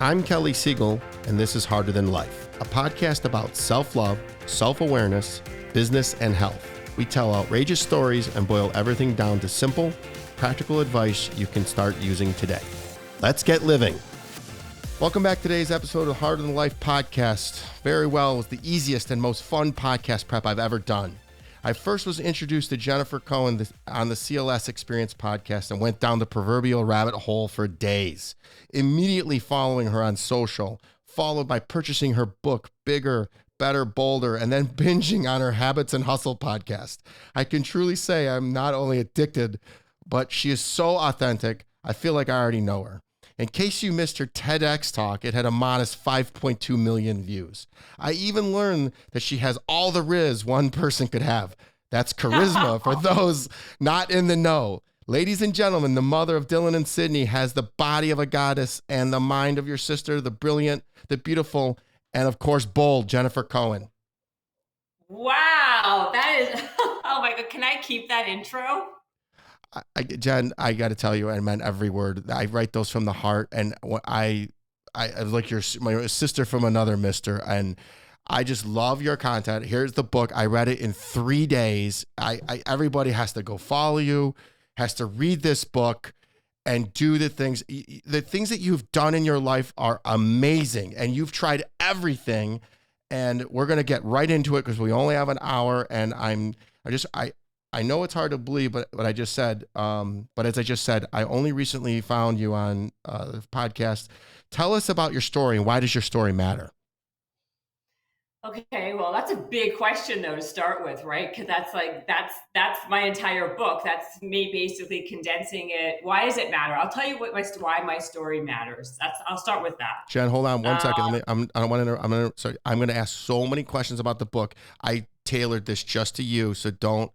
I'm Kelly Siegel, and this is Harder Than Life, a podcast about self-love, self-awareness, business, and health. We tell outrageous stories and boil everything down to simple, practical advice you can start using today. Let's get living. Welcome back to today's episode of Harder Than Life podcast. Very well, it was the easiest and most fun podcast prep I've ever done. I first was introduced to Jennifer Cohen on the CLS Experience podcast and went down the proverbial rabbit hole for days, immediately following her on social, followed by purchasing her book, Bigger, Better, Bolder, and then binging on her Habits and Hustle podcast. I can truly say I'm not only addicted, but she is so authentic, I feel like I already know her. In case you missed her TedxTalk, it had a modest 5.2 million views. I even learned that she has all the riz one person could have. That's charisma for those not in the know. Ladies and gentlemen, the mother of Dylan and Sydney has the body of a goddess and the mind of your sister, the brilliant, the beautiful, and of course, bold Jennifer Cohen. Wow, that is, oh my God, can I keep that intro? Jen, I got to tell you, I meant every word. I write those from the heart, and I like my sister from another mister, and I just love your content. Here's the book. I read it in 3 days. Everybody has to go follow you, has to read this book, and do the things. The things that you've done in your life are amazing, and you've tried everything. And we're gonna get right into it because we only have an hour, and I know it's hard to believe, but I just said, but as I just said, I only recently found you on the podcast. Tell us about your story and why does your story matter? Okay, well, that's a big question though to start with, right? Because that's my entire book. That's me basically condensing it. Why does it matter? I'll tell you why my story matters. I'll start with that. Jen, hold on one second. I'm going to ask so many questions about the book. I tailored this just to you, so don't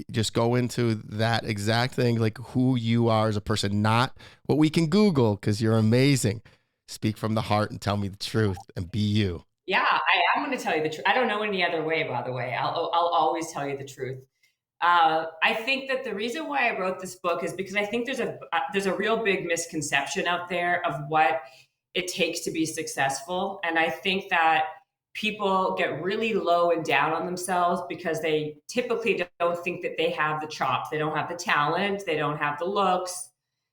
just go into that exact thing, like who you are as a person, not what we can Google, because you're amazing. Speak from the heart and tell me the truth and be you. Yeah, I am going to tell you the truth. I don't know any other way, by the way. I'll always tell you the truth. I think that the reason why I wrote this book is because I think there's a real big misconception out there of what it takes to be successful, and I think that people get really low and down on themselves because they typically don't think that they have the chops. They don't have the talent. They don't have the looks.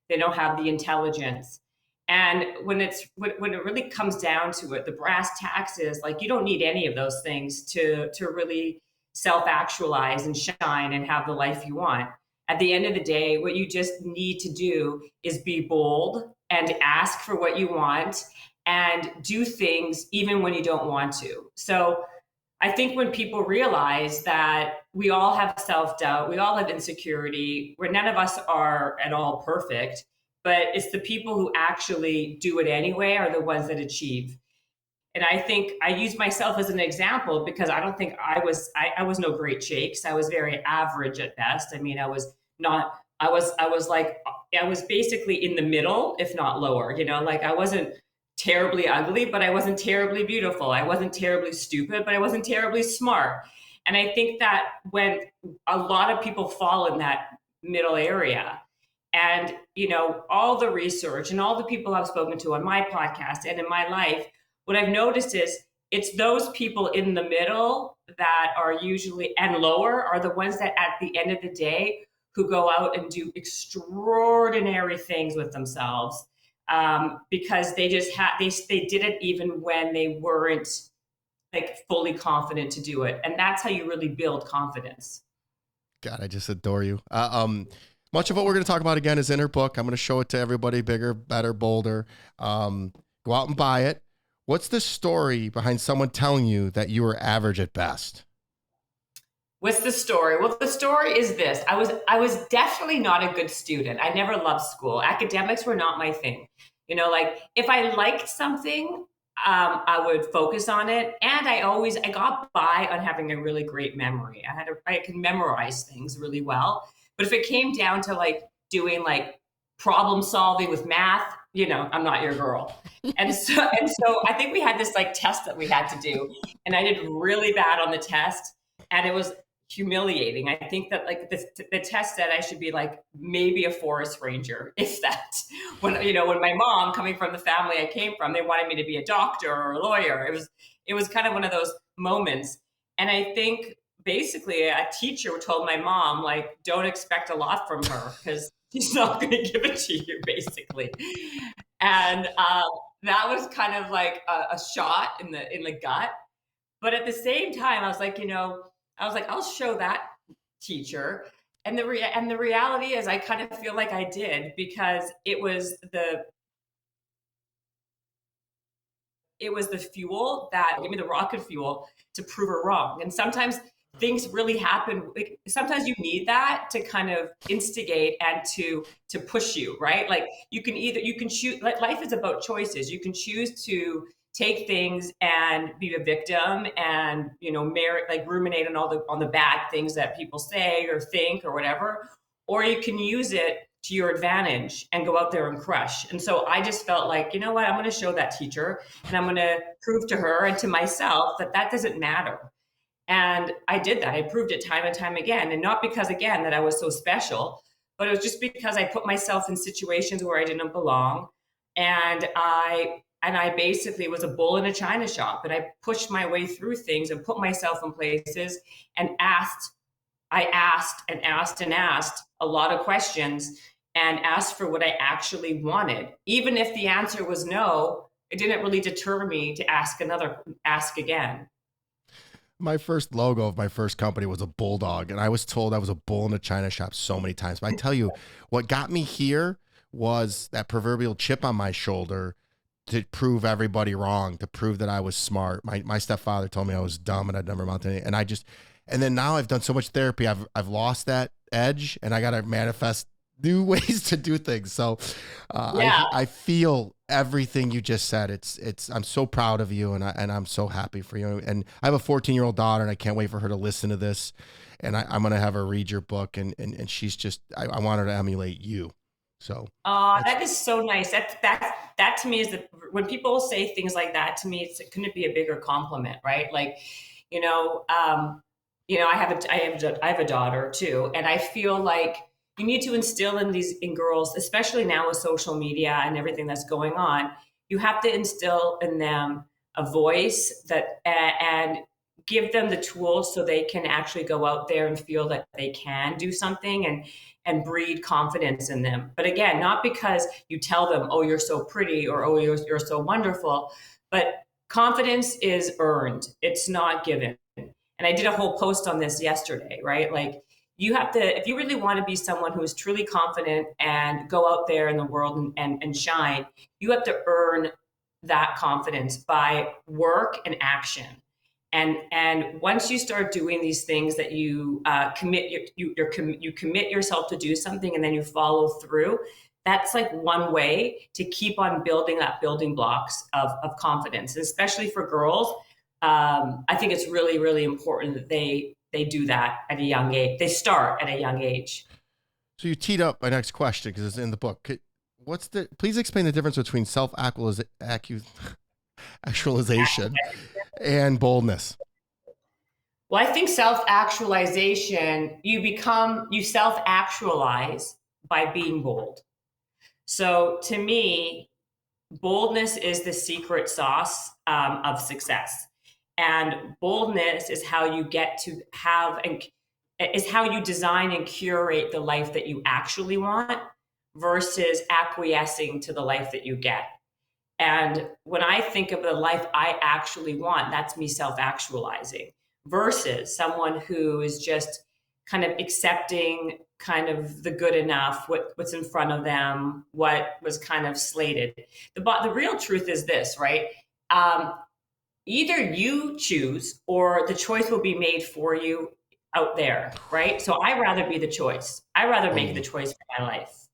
They don't have the intelligence. And when it really comes down to it, the brass tacks is like, you don't need any of those things to really self-actualize and shine and have the life you want. At the end of the day, what you just need to do is be bold and ask for what you want and do things even when you don't want to. So I think when people realize that we all have self-doubt, we all have insecurity, where none of us are at all perfect, but it's the people who actually do it anyway are the ones that achieve. And I think I use myself as an example because I don't think I was no great shakes. I was very average at best. I mean, I was basically in the middle, if not lower, like I wasn't terribly ugly, but I wasn't terribly beautiful. I wasn't terribly stupid, but I wasn't terribly smart. And I think that when a lot of people fall in that middle area, and, all the research and all the people I've spoken to on my podcast and in my life, what I've noticed is it's those people in the middle that are usually, and lower, are the ones that at the end of the day who go out and do extraordinary things with themselves because they just they did it even when they weren't like fully confident to do it. And that's how you really build confidence. God, I just adore you. Much of what we're going to talk about again is in her book. I'm going to show it to everybody, Bigger, Better, Bolder. Go out and buy it. What's the story behind someone telling you that you were average at best? What's the story? Well, the story is this. I was definitely not a good student. I never loved school. Academics were not my thing. Like if I liked something, I would focus on it. And I got by on having a really great memory. I could memorize things really well. But if it came down to like doing like problem solving with math, I'm not your girl. And so I think we had this like test that we had to do, and I did really bad on the test, and it was humiliating. I think that like the test said I should be like maybe a forest ranger, if that. When my mom, coming from the family I came from, they wanted me to be a doctor or a lawyer. It was kind of one of those moments. And I think basically a teacher told my mom, like, don't expect a lot from her because she's not going to give it to you, basically. And that was kind of like a shot in the gut. But at the same time, I was like, I'll show that teacher. And the reality is, I kind of feel like I did, because it was the fuel that gave me the rocket fuel to prove her wrong. And sometimes things really happen. Like, sometimes you need that to kind of instigate and to push you, right? Like you can choose. Like, life is about choices. You can choose to take things and be a victim and ruminate on the bad things that people say or think or whatever, or you can use it to your advantage and go out there and crush. And so I just felt like, you know what, I'm going to show that teacher, and I'm going to prove to her and to myself that doesn't matter. And I did that. I proved it time and time again. And not because, again, that I was so special, but it was just because I put myself in situations where I didn't belong. And I basically was a bull in a china shop, and I pushed my way through things and put myself in places and asked a lot of questions and asked for what I actually wanted. Even if the answer was no, it didn't really deter me to ask again. My first logo of my first company was a bulldog, and I was told I was a bull in a china shop so many times. But I tell you, what got me here was that proverbial chip on my shoulder to prove everybody wrong, to prove that I was smart. My stepfather told me I was dumb and I'd never amount to anything. And then now I've done so much therapy, I've lost that edge, and I got to manifest new ways to do things. So I feel everything you just said. I'm so proud of you, and I'm so happy for you. And I have a 14-year-old daughter, and I can't wait for her to listen to this. And I'm going to have her read your book, and she's just, I want her to emulate you. So that is so nice. That to me is when people say things like that to me, it couldn't be a bigger compliment, right? Like, I have a daughter too, and I feel like you need to instill in girls, especially now with social media and everything that's going on. You have to instill in them a voice and give them the tools so they can actually go out there and feel that they can do something and breed confidence in them. But again, not because you tell them, oh, you're so pretty, or oh, you're so wonderful, but confidence is earned. It's not given. And I did a whole post on this yesterday, right? Like, you have to, if you really want to be someone who is truly confident and go out there in the world and shine, you have to earn that confidence by work and action. And once you start doing these things that you commit yourself to do something, and then you follow through, that's like one way to keep on building up building blocks of confidence, and especially for girls. I think it's really, really important that they do that at a young age. They start at a young age. So you teed up my next question, because it's in the book. Please explain the difference between self-actualization and boldness. Well, I think self-actualization, you self-actualize by being bold. So to me, boldness is the secret sauce of success. And boldness is how you get to have, and is how you design and curate the life that you actually want versus acquiescing to the life that you get. And when I think of the life I actually want, that's me self-actualizing, versus someone who is just kind of accepting kind of the good enough, what's in front of them, what was kind of slated. The real truth is this, right? Either you choose, or the choice will be made for you out there, right? So I'd rather be the choice. I'd rather make the choice for my life.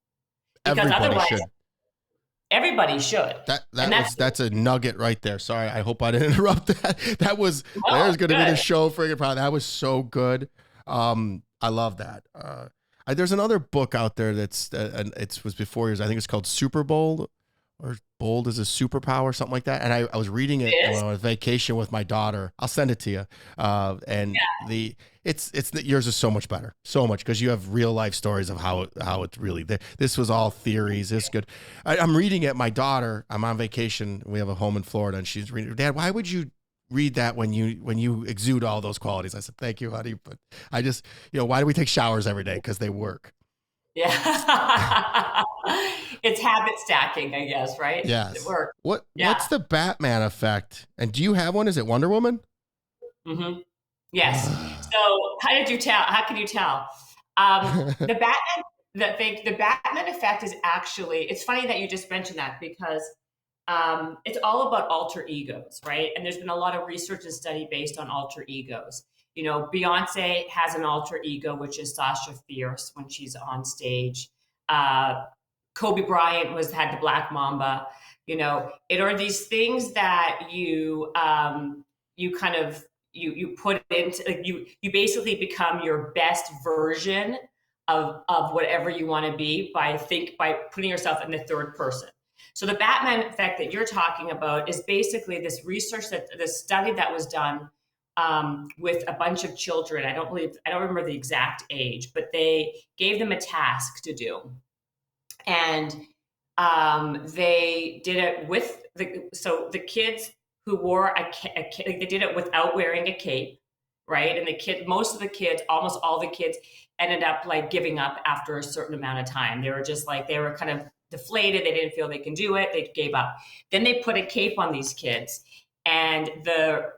Because everybody should. That's a nugget right there. Sorry, I hope I didn't interrupt that. There's going to be the show friggin' proud. That was so good. I love that. There's another book out there that's it was before yours. I think it's called Super Bold, or Bold is a Superpower, something like that. And I was reading it when I was on vacation with my daughter. I'll send it to you. yours is so much better, so much, because you have real life stories of how it's really. This was all theories. It's good. I'm reading it. My daughter, I'm on vacation. We have a home in Florida, and she's reading. Dad, why would you read that when you exude all those qualities? I said, thank you, honey, but I just, why do we take showers every day? Because they work. Yeah. It's habit stacking, I guess, right? Yes. It works. What's the Batman effect? And do you have one? Is it Wonder Woman? Mm-hmm. Yes. So how can you tell? The Batman effect is actually, it's funny that you just mentioned that, because it's all about alter egos, right? And there's been a lot of research and study based on alter egos. Beyonce has an alter ego, which is Sasha Fierce when she's on stage. Kobe Bryant had the Black Mamba. It are these things that you kind of you put into, like, you basically become your best version of whatever you want to be by putting yourself in the third person. So the Batman effect that you're talking about is basically this study that was done with a bunch of children. I don't remember the exact age, but they gave them a task to do. And they did it with the kids who wore they did it without wearing a cape, right? And almost all the kids ended up like giving up after a certain amount of time. They were kind of deflated. They didn't feel they can do it. They gave up. Then they put a cape on these kids, and the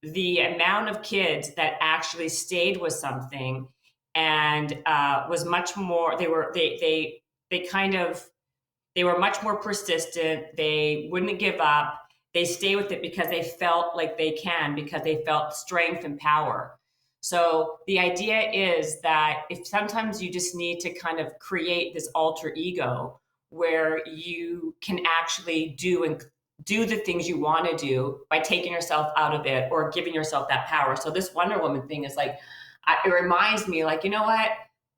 amount of kids that actually stayed with something and was much more. They were much more persistent. They wouldn't give up. They stay with it because they felt like because they felt strength and power. So the idea is that if sometimes you just need to kind of create this alter ego where you can actually do the things you want to do by taking yourself out of it or giving yourself that power. So this Wonder Woman thing is like, it reminds me, like, you know what?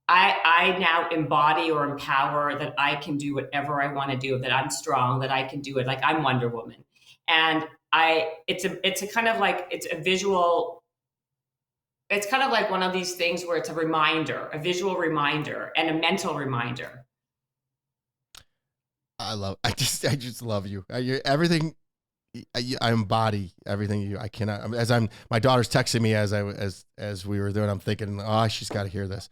I now embody or empower that I can do whatever I want to do, that I'm strong, that I can do it. Like, I'm Wonder Woman. And it's a kind of like, it's a visual, it's kind of like one of these things where it's a reminder, a visual reminder and a mental reminder. I just love you. Everything. I embody everything I cannot, my daughter's texting me as we were doing, I'm thinking, oh, she's got to hear this.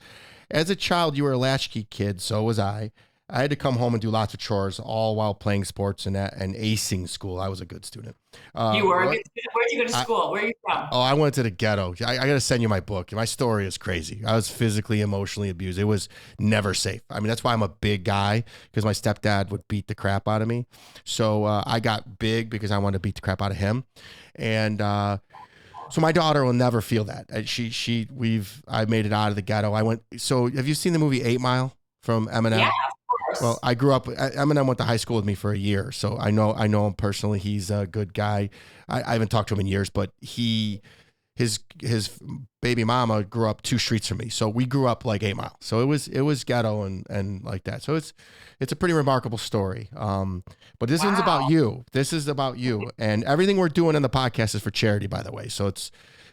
As a child, you were a latchkey kid. So was I. I had to come home and do lots of chores, all while playing sports and acing school. I was a good student. You were a good student. Where'd you go to school? Where are you from? Oh, I went to the ghetto. I got to send you my book. My story is crazy. I was physically, emotionally abused. It was never safe. I mean, that's why I'm a big guy, because my stepdad would beat the crap out of me. So I got big because I wanted to beat the crap out of him. And so my daughter will never feel that. I made it out of the ghetto. So have you seen the movie 8 Mile from Eminem? Yeah, of course. Well, I grew up, Eminem went to high school with me for a year. So I know him personally. He's a good guy. I haven't talked to him in years, but his baby mama grew up 2 streets from me. So we grew up like 8 Mile. So it was ghetto and like that. So it's a pretty remarkable story. But this isn't about you. This is about you. And everything we're doing in the podcast is for charity, by the way. So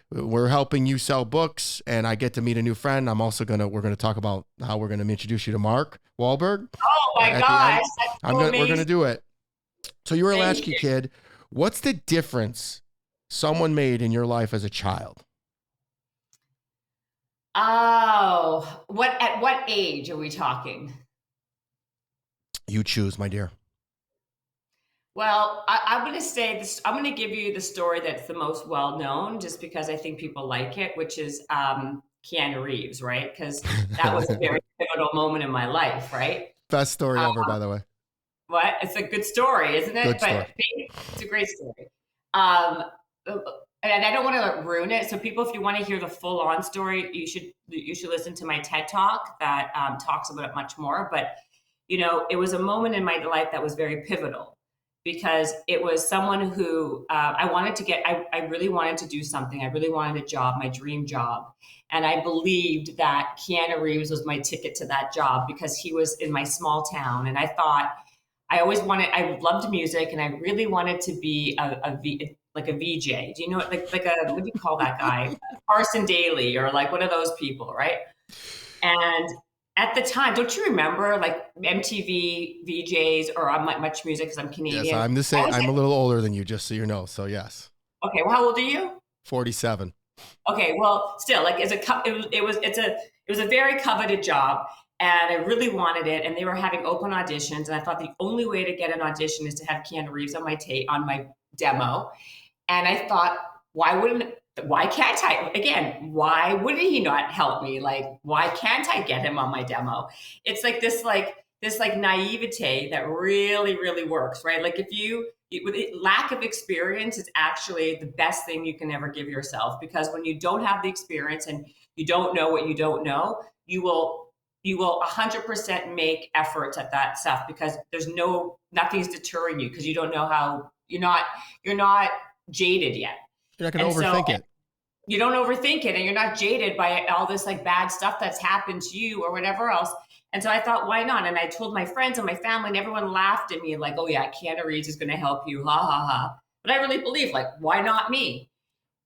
we're helping you sell books, and I get to meet a new friend. We're going to talk about how we're going to introduce you to Mark Wahlberg. Oh my gosh. We're going to do it. So you were a latchkey kid. What's the difference someone made in your life as a child? Oh, at what age are we talking? You choose, my dear. Well, I'm going to say this. I'm going to give you the story that's the most well-known, just because I think people like it, which is Keanu Reeves, right? Because that was a very pivotal moment in my life, right? Best story ever, by the way. What? It's a good story, isn't it? Good story. It's a great story. And I don't want to ruin it. So people, if you want to hear the full-on story, you should listen to my TED Talk that talks about it much more. But, it was a moment in my life that was very pivotal, because it was someone who I really wanted to do something. I really wanted a job, my dream job. And I believed that Keanu Reeves was my ticket to that job, because he was in my small town. And I thought, I loved music, and I really wanted to be like a VJ. Do you know like a what do you call that guy? Carson Daly or like one of those people, right? And at the time, don't you remember like MTV VJs or I'm like Much Music because I'm Yes, Canadian? I'm the same. I'm a little older than you, just so you know. So yes. Okay, well, how old are you? 47. Okay, well, still, like, it was a very coveted job, and I really wanted it. And they were having open auditions, and I thought the only way to get an audition is to have Keanu Reeves on my demo. And I thought, why can't I? Again, why wouldn't he not help me? Like, why can't I get him on my demo? It's like this naivete that really, really works, right? Like if with lack of experience is actually the best thing you can ever give yourself, because when you don't have the experience and you don't know what you don't know, you will 100% make efforts at that stuff because nothing's deterring you because you don't know how you're not jaded yet. You're not going to overthink it. You don't overthink it and you're not jaded by all this like bad stuff that's happened to you or whatever else. And so I thought, why not? And I told my friends and my family and everyone laughed at me like, oh yeah, Keanu Reeves is going to help you. Ha ha ha. But I really believe like, why not me?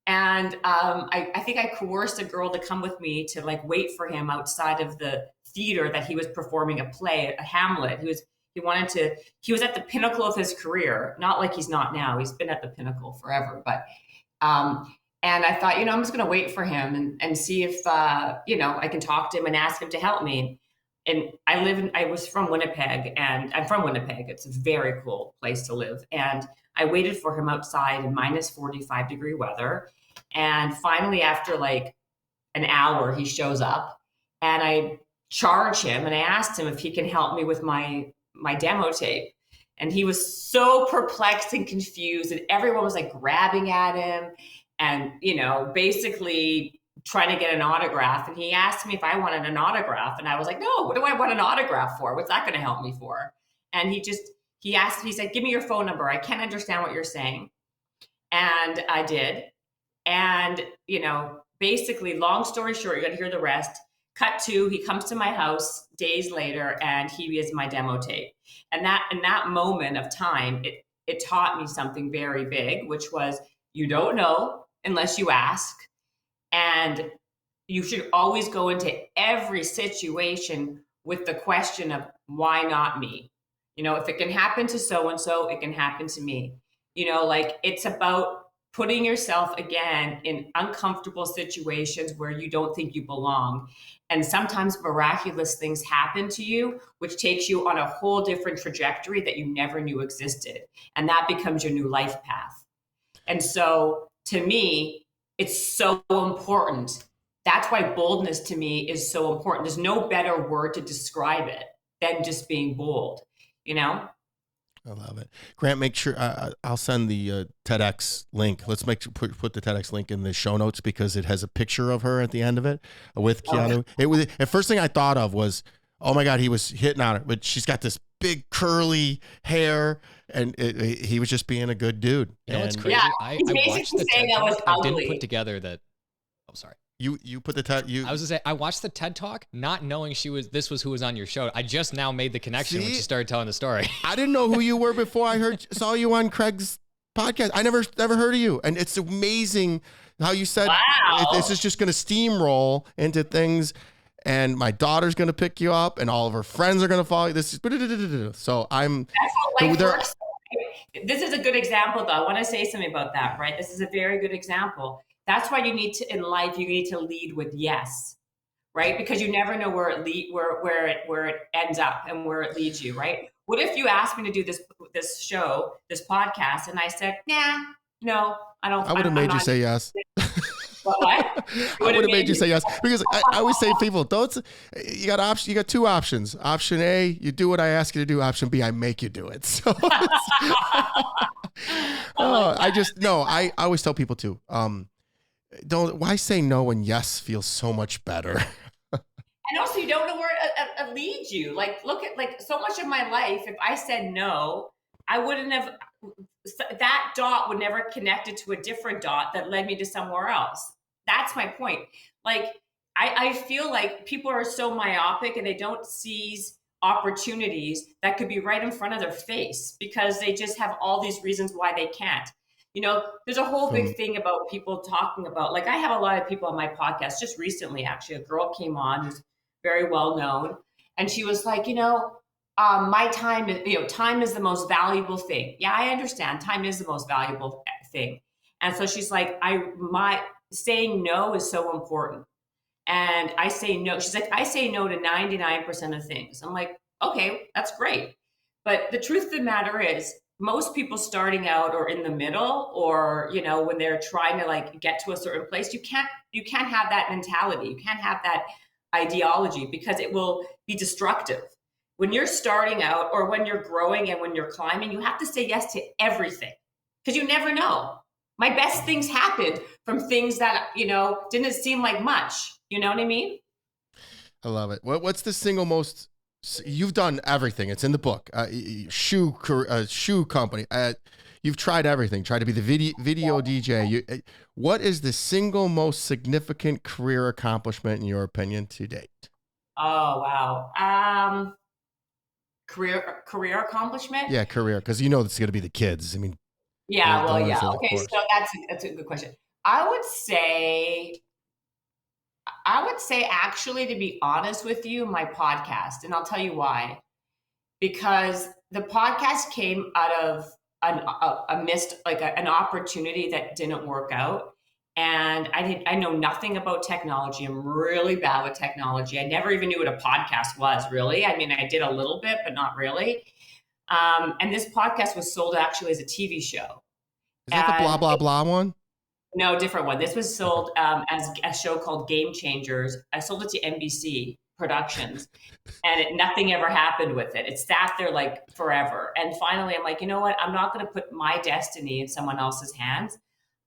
And I think I coerced a girl to come with me to like wait for him outside of the theater that he was performing a play, a Hamlet. He was at the pinnacle of his career. Not like he's not now. He's been at the pinnacle forever. But and I thought, I'm just going to wait for him and see if, I can talk to him and ask him to help me. And I was from Winnipeg and I'm from Winnipeg. It's a very cool place to live. And I waited for him outside in minus 45-degree weather. And finally, after like an hour, he shows up and I charge him and I asked him if he can help me with my demo tape. And he was so perplexed and confused and everyone was like grabbing at him and, basically trying to get an autograph. And he asked me if I wanted an autograph. And I was like, no, what do I want an autograph for? What's that going to help me for? And he said, give me your phone number. I can't understand what you're saying. And I did. And, basically long story short, you got to hear the rest. Cut to, he comes to my house days later and he is my demo tape. And that in that moment of time, it taught me something very big, which was you don't know unless you ask. And you should always go into every situation with the question of why not me? If it can happen to so-and-so, it can happen to me. Like it's about putting yourself again in uncomfortable situations where you don't think you belong. And sometimes miraculous things happen to you, which takes you on a whole different trajectory that you never knew existed. And that becomes your new life path. And so to me, it's so important. That's why boldness to me is so important. There's no better word to describe it than just being bold, I love it. Grant, make sure I'll send the TEDx link. Let's put the TEDx link in the show notes because it has a picture of her at the end of it with Keanu. It was the first thing I thought of was, oh my God, he was hitting on her, but she's got this big curly hair, and he was just being a good dude. It's crazy. Yeah, I watched the TED Talk. I didn't put together that. I'm sorry. You put the TED. I was gonna say I watched the TED Talk, not knowing this was who was on your show. I just now made the connection when she started telling the story. I didn't know who you were before I saw you on Craig's podcast. I never heard of you, and it's amazing how you said this is just going to steamroll into things, and my daughter's going to pick you up, and all of her friends are going to follow you. This is so I'm. That's how life works. This is a good example, though. I want to say something about that. Right, this is a very good example. That's why you need to lead with yes, right? Because you never know where it ends up and where it leads you, right? What if you asked me to do this show, this podcast, and I said, no, I don't. I would have made you say yes. What? I would have made you say yes because I always say to people, you got two options. Option A, you do what I ask you to do. Option B, I make you do it. So I always tell people too. Why say no when yes feels so much better? And also you don't know where it leads you. Like look at like so much of my life, if I said no, I wouldn't have, that dot would never connect it to a different dot that led me to somewhere else. That's my point. Like I feel like people are so myopic and they don't seize opportunities that could be right in front of their face because they just have all these reasons why they can't. There's a whole big thing about people talking about, like I have a lot of people on my podcast just recently, actually, a girl came on who's very well known. And she was like, my time is, time is the most valuable thing. Yeah, I understand. Time is the most valuable thing. And so she's like, my saying no is so important. And I say no. She's like, I say no to 99% of things. I'm like, okay, that's great. But the truth of the matter is, most people starting out or in the middle, or when they're trying to like get to a certain place, you can't have that mentality. You can't have that ideology, because it will be destructive. When you're starting out, or when you're growing, and when you're climbing, you have to say yes to everything, because you never know. My best things happened from things that didn't seem like much. You know what I mean? I love it. What's the single most? You've done everything. It's in the book. Shoe company. You've tried everything. Tried to be the video DJ. What is the single most significant career accomplishment in your opinion to date? Oh wow. Career accomplishment? Yeah, career, because it's going to be the kids. I mean, yeah. Well, yeah. Okay, so that's a good question. I would say actually, to be honest with you, my podcast, and I'll tell you why. Because the podcast came out of a missed, like an opportunity that didn't work out. And I know nothing about technology. I'm really bad with technology. I never even knew what a podcast was, really. I mean, I did a little bit, but not really. And this podcast was sold actually as a TV show. Is that the blah, blah, blah one? No, different one. This was sold as a show called Game Changers. I sold it to NBC Productions, and nothing ever happened with it. It sat there like forever. And finally, I'm like, you know what? I'm not going to put my destiny in someone else's hands.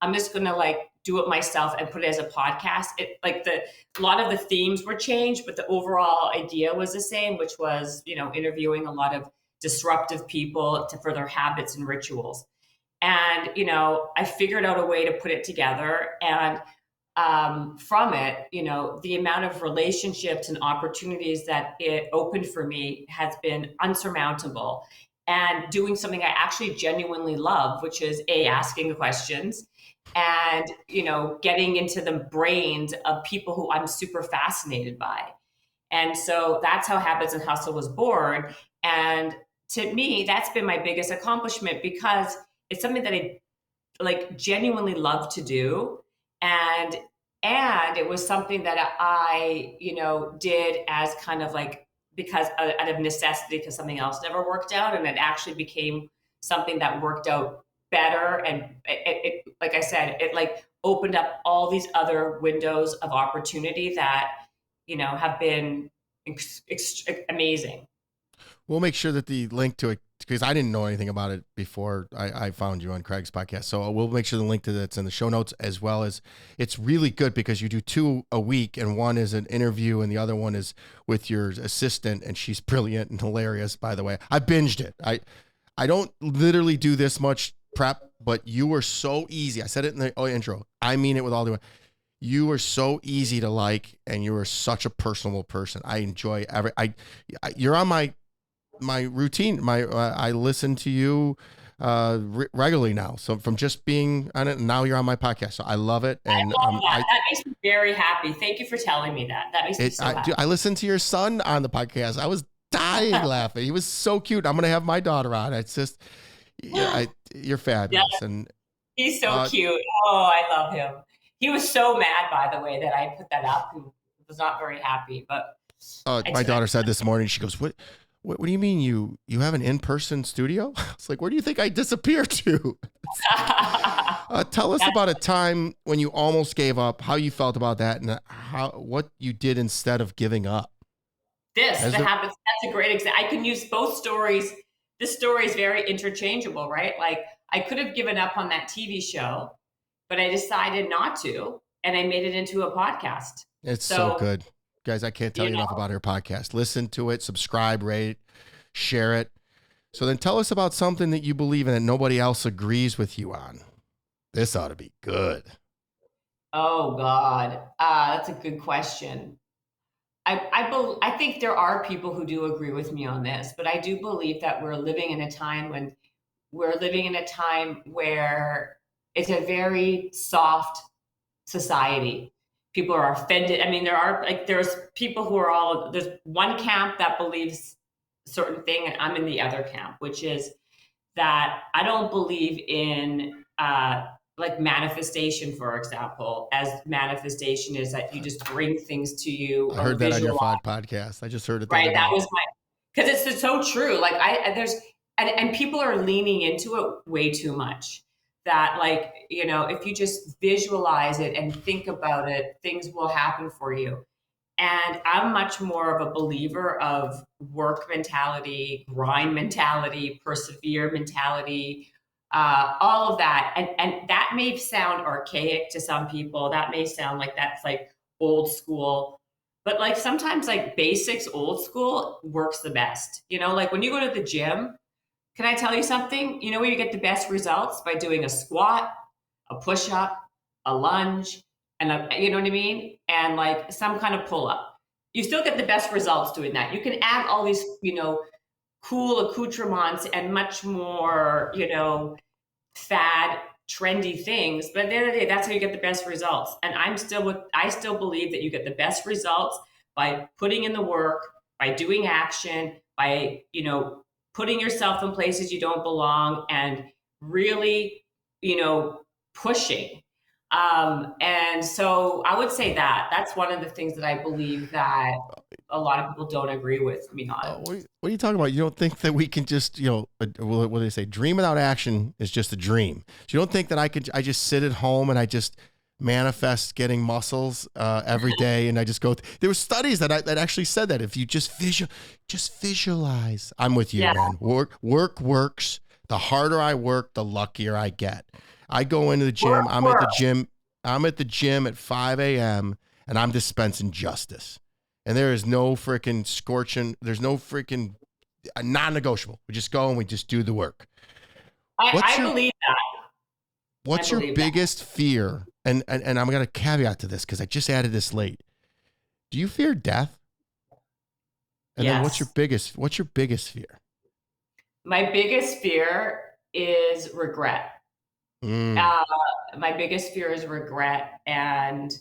I'm just going to like do it myself and put it as a podcast. A lot of the themes were changed, but the overall idea was the same, which was, interviewing a lot of disruptive people for their habits and rituals. And, I figured out a way to put it together. And from it, the amount of relationships and opportunities that it opened for me has been unsurmountable. And doing something I actually genuinely love, which is asking questions and, getting into the brains of people who I'm super fascinated by. And so that's how Habits and Hustle was born. And to me, that's been my biggest accomplishment, because it's something that I like genuinely love to do. And it was something that I, did as kind of like, because out of necessity, because something else never worked out. And it actually became something that worked out better. And it like I said, it like opened up all these other windows of opportunity that, have been amazing. We'll make sure that the link to it, because I didn't know anything about it before I found you on Craig's podcast. So we'll make sure the link to that's in the show notes, as well as it's really good because you do 2 a week, and one is an interview and the other one is with your assistant, and she's brilliant and hilarious, by the way. I binged it. I don't literally do this much prep, but you were so easy. I said it in the intro. I mean it with all the way. You were so easy to like, and you were such a personable person. I enjoy you're on my routine. I listen to you regularly now. So from just being on it, now you're on my podcast. So I love it. And I love that. That makes me very happy. Thank you for telling me that. That makes me so happy. I listened to your son on the podcast. I was dying laughing. He was so cute. I'm going to have my daughter on. It's just, you're fabulous. Yeah. And he's so cute. Oh, I love him. He was so mad, by the way, that I put that up. He was not very happy, but my daughter said this morning, she goes, What do you mean you have an in-person studio? It's like, where do you think I disappeared to? Tell us about a time when you almost gave up, how you felt about that, and what you did instead of giving up. That's a great example. I can use both stories. This story is very interchangeable, right? Like, I could have given up on that TV show, but I decided not to, and I made it into a podcast. It's so good. Guys, I can't tell you enough about her podcast. Listen to it, subscribe, rate it, share it. So then tell us about something that you believe in that nobody else agrees with you on. This ought to be good. Oh, God. That's a good question. I think there are people who do agree with me on this, but I do believe that we're living in a time where it's a very soft society. People are offended. I mean, there's people who are there's one camp that believes a certain thing, and I'm in the other camp, which is that I don't believe in like manifestation, for example, as manifestation is that you just bring things to you. I heard that on your podcast. I just heard it. Right. That was because it's so true. Like and people are leaning into it way too much. That, like, if you just visualize it and think about it, things will happen for you. And I'm much more of a believer of work mentality, grind mentality, persevere mentality, all of that. And that may sound archaic to some people. That may sound like that's like old school. But like sometimes like basics, old school works the best. Like when you go to the gym, can I tell you something? You know where you get the best results? By doing a squat, a push-up, a lunge, and you know what I mean? And like some kind of pull-up. You still get the best results doing that. You can add all these, cool accoutrements and much more, fad, trendy things. But at the end of the day, that's how you get the best results. And I still believe that you get the best results by putting in the work, by doing action, by, putting yourself in places you don't belong, and really, pushing. And so I would say that's one of the things that I believe that a lot of people don't agree with me on. What are you talking about? You don't think that we can just, what do they say? Dream without action is just a dream. So you don't think that I just sit at home and I just manifest getting muscles every day, and I just go. There were studies that actually said that if you just visualize. I'm with you, man. Work works. The harder I work, the luckier I get. I go into the gym. I'm at the gym at 5 a.m. and I'm dispensing justice. And there is no freaking scorching. There's no freaking non-negotiable. We just go and we just do the work. I believe that. What's your biggest fear? And I'm going to caveat to this because I just added this late. Do you fear death? And then what's your biggest fear? My biggest fear is regret. My biggest fear is regret and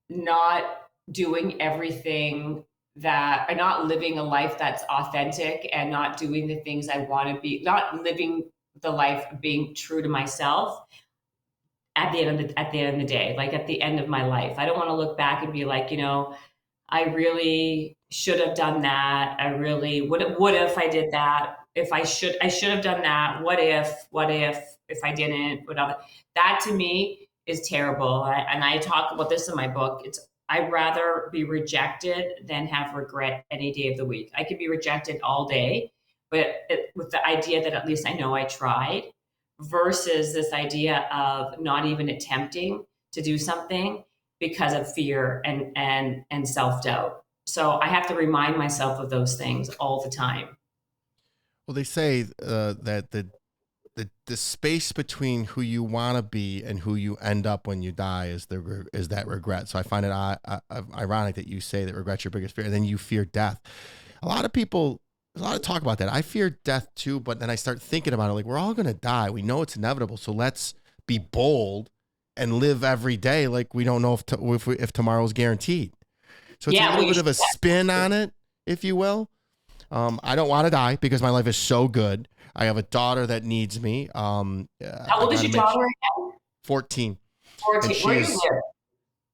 not doing everything not living a life that's authentic, and not doing the things I want to be, not living the life of being true to myself at the end of the day, like at the end of my life. I don't want to look back and be like, I really should have done that. I really what if I did that? If I should have done that. What if I didn't? Whatever. That to me is terrible. And I talk about this in my book. I'd rather be rejected than have regret any day of the week. I could be rejected all day, but with the idea that at least I know I tried, versus this idea of not even attempting to do something because of fear and self-doubt. So I have to remind myself of those things all the time. Well, they say that the space between who you want to be and who you end up when you die is that regret. So I find it ironic that you say that regret's your biggest fear, and then you fear death. A lot of people, there's a lot of talk about that. I fear death too, but then I start thinking about it like, we're all going to die. We know it's inevitable. So let's be bold and live every day like we don't know if tomorrow's guaranteed. So it's a little bit of a spin on it, if you will. I don't want to die because my life is so good. I have a daughter that needs me. How old is your daughter again? 14. 14. Where do you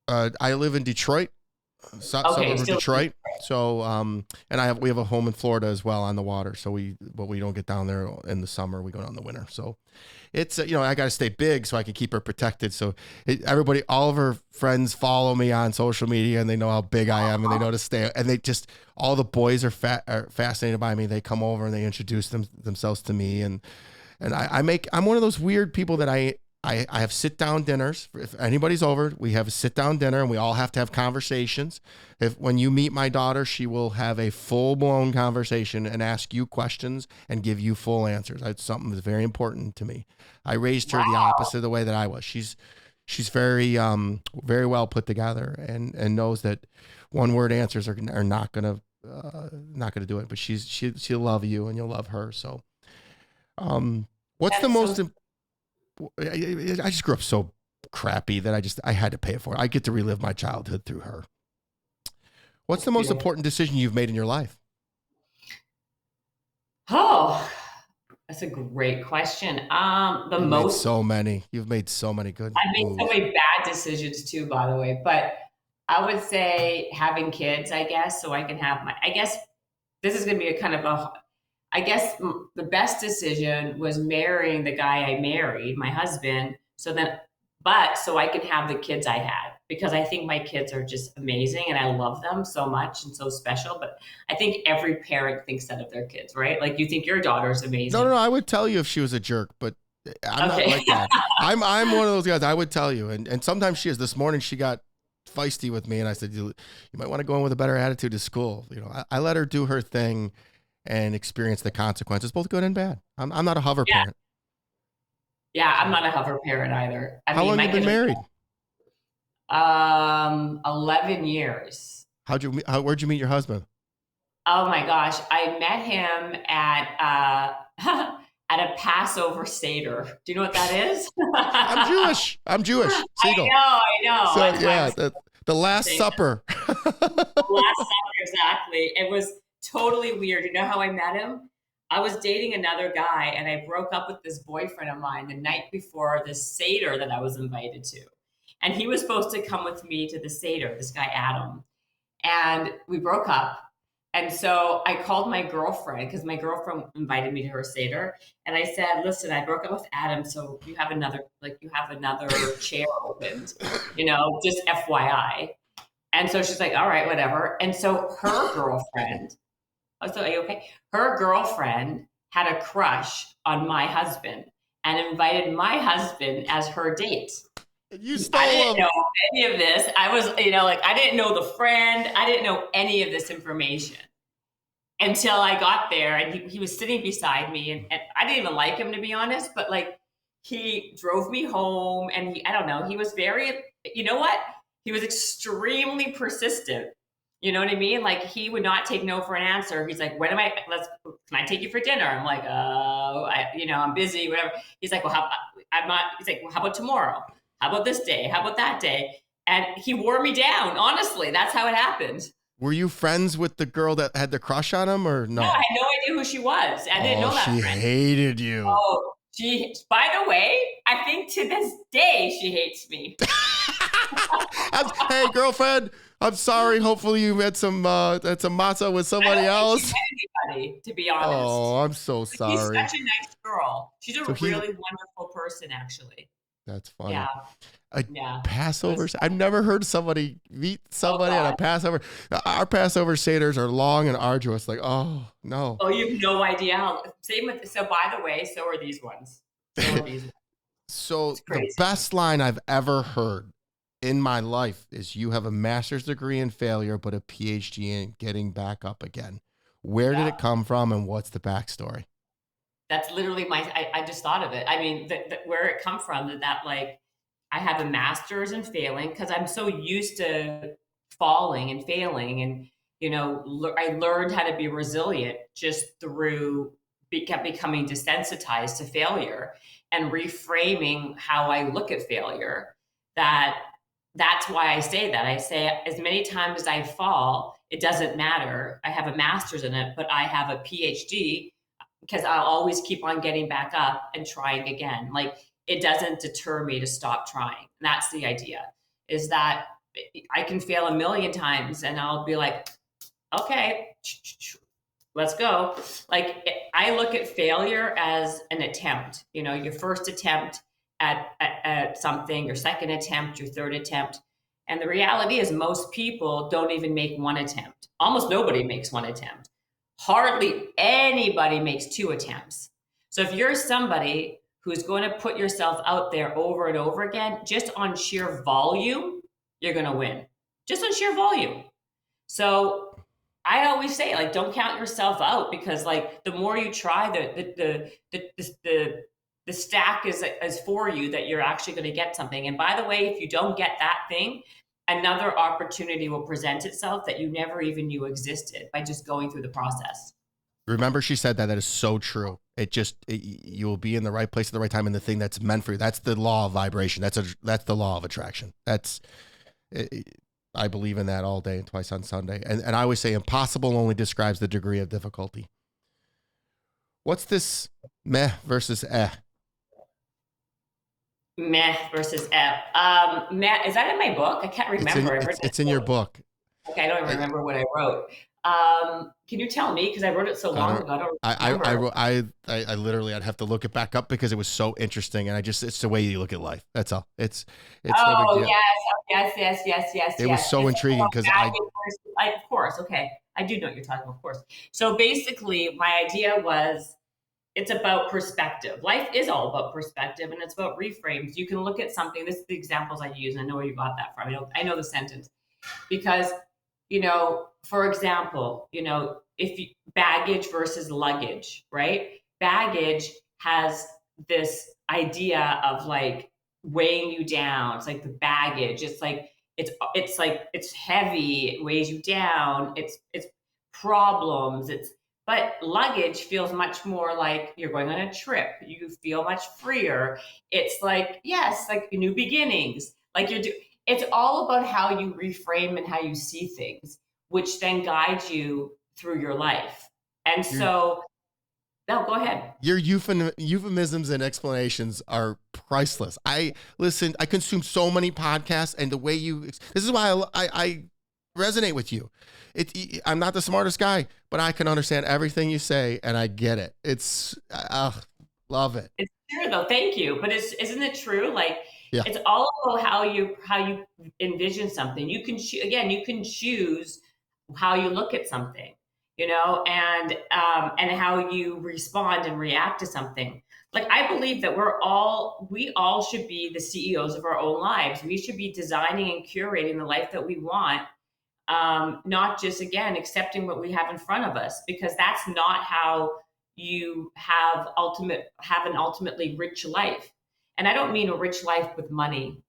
live? I live in Detroit, suburb of Detroit. So, and we have a home in Florida as well on the water. So we don't get down there in the summer. We go down in the winter. So it's, I got to stay big so I can keep her protected. So all of her friends follow me on social media and they know how big I am and they know to stay. And all the boys are fascinated by me. They come over and they introduce themselves to me. And I'm one of those weird people that I have sit-down dinners. If anybody's over, we have a sit-down dinner, and we all have to have conversations. When you meet my daughter, she will have a full-blown conversation and ask you questions and give you full answers. That's something that's very important to me. I raised her the opposite of the way that I was. She's very very well put together and knows that one-word answers are not gonna do it. But she'll love you and you'll love her. So, what's the most I just grew up so crappy that I had to pay it for it. I get to relive my childhood through her. What's the most important decision you've made in your life? Oh, that's a great question. You've made so many. You've made so many good I've made moves. so many bad decisions too, by the way, but I would say having kids, I guess, so I can have I guess this is going to be a kind of I guess the best decision was marrying the guy I married, my husband, so I can have the kids I had, because I think my kids are just amazing and I love them so much and so special. But I think every parent thinks that of their kids, right? Like, you think your daughter's amazing. No. I would tell you if she was a jerk, but I'm not like that. I'm one of those guys. I would tell you. And sometimes she is. This morning she got feisty with me and I said, you might want to go in with a better attitude to school. I let her do her thing and experience the consequences, both good and bad. I'm not a hover parent. Yeah, I'm not a hover parent either. How long have you been married? 11 years. Where'd you meet your husband? Oh my gosh. I met him at at a Passover Seder. Do you know what that is? I'm Jewish. Siegel. I know. So yeah, the Last Supper. The Last Supper, exactly. It was totally weird. You know how I met him? I was dating another guy and I broke up with this boyfriend of mine the night before this Seder that I was invited to. And he was supposed to come with me to the Seder, this guy, Adam. And we broke up. And so I called my girlfriend, because my girlfriend invited me to her Seder. And I said, listen, I broke up with Adam, so you have another chair opened, just FYI. And so she's like, all right, whatever. And so her girlfriend, are you okay? Her girlfriend had a crush on my husband and invited my husband as her date. You stole I didn't know any of this. I was, I didn't know the friend. I didn't know any of this information until I got there, and he was sitting beside me, and I didn't even like him, to be honest, but he drove me home, and I don't know, he was very, you know what? He was extremely persistent. You know what I mean? Like, he would not take no for an answer. He's like, can I take you for dinner? I'm like, I'm busy, whatever. He's like, well, how about tomorrow? How about this day? How about that day? And he wore me down. Honestly, that's how it happened. Were you friends with the girl that had the crush on him, or no? No, I had no idea who she was. I didn't know that. She hated you. Oh, by the way, I think to this day she hates me. Hey, girlfriend, I'm sorry. Hopefully you had some matzah with somebody else. Anybody, to be honest. Oh, I'm so sorry. She's such a nice girl. She's a really wonderful person, actually. That's funny. Yeah. Passovers. I've never heard somebody meet somebody at a Passover. Our Passover Seders are long and arduous. Like, oh no. Oh, you have no idea how. So by the way, so are these ones. So the best line I've ever heard in my life is, you have a master's degree in failure, but a PhD in getting back up again. Where did it come from, and what's the backstory? That's literally I just thought of it. I mean, where it come from, that I have a master's in failing, because I'm so used to falling and failing. And, I learned how to be resilient just through kept becoming desensitized to failure and reframing how I look at failure. That's why I say that. I say, as many times as I fall, it doesn't matter. I have a master's in it, but I have a PhD, because I'll always keep on getting back up and trying again. Like, it doesn't deter me to stop trying. And that's the idea, is that I can fail a million times and I'll be like, okay, let's go. Like, I look at failure as an attempt, your first attempt at something, your second attempt, your third attempt. And the reality is, most people don't even make one attempt. Almost nobody makes one attempt. Hardly anybody makes two attempts. So if you're somebody who's going to put yourself out there over and over again, just on sheer volume, you're going to win. Just on sheer volume. So I always say, don't count yourself out, because the more you try, the stack is for you, that you're actually going to get something. And by the way, if you don't get that thing, another opportunity will present itself that you never even knew existed, by just going through the process. Remember, she said that. That is so true. You will be in the right place at the right time, and the thing that's meant for you. That's the law of vibration. That's the law of attraction. I believe in that all day and twice on Sunday. And I always say impossible only describes the degree of difficulty. What's this meh versus eh? Meh versus eh. Meh, is that in my book? I can't remember. It's in your book. Okay, I don't even remember what I wrote. Can you tell me? Because I wrote it so long ago. I don't remember. I literally, I'd have to look it back up because it was so interesting, and it's the way you look at life. That's all. It's no big deal. Yes. It was so intriguing because of course, okay. I do know what you're talking about, of course. So basically, my idea was it's about perspective. Life is all about perspective, and it's about reframes. You can look at something. This is the examples I use, and I know where you got that from. I know the sentence because, for example, if baggage versus luggage, right? Baggage has this idea of like weighing you down. It's like the baggage. It's like it's heavy. It weighs you down. It's problems. But luggage feels much more like you're going on a trip. You feel much freer. It's like, yes, like new beginnings. Like it's all about how you reframe and how you see things, which then guides you through your life. And so, no, go ahead. Your euphemisms and explanations are priceless. I consume so many podcasts, and the way this is why I resonate with you. I'm not the smartest guy, but I can understand everything you say, and I get it. Love it. It's true though. Thank you. But isn't it true? Like, yeah. It's all about how you envision something. You can choose how you look at something, and how you respond and react to something. Like, I believe that we all should be the CEOs of our own lives. We should be designing and curating the life that we want. Not just, again, accepting what we have in front of us, because that's not how you have an ultimately rich life. And I don't mean a rich life with money.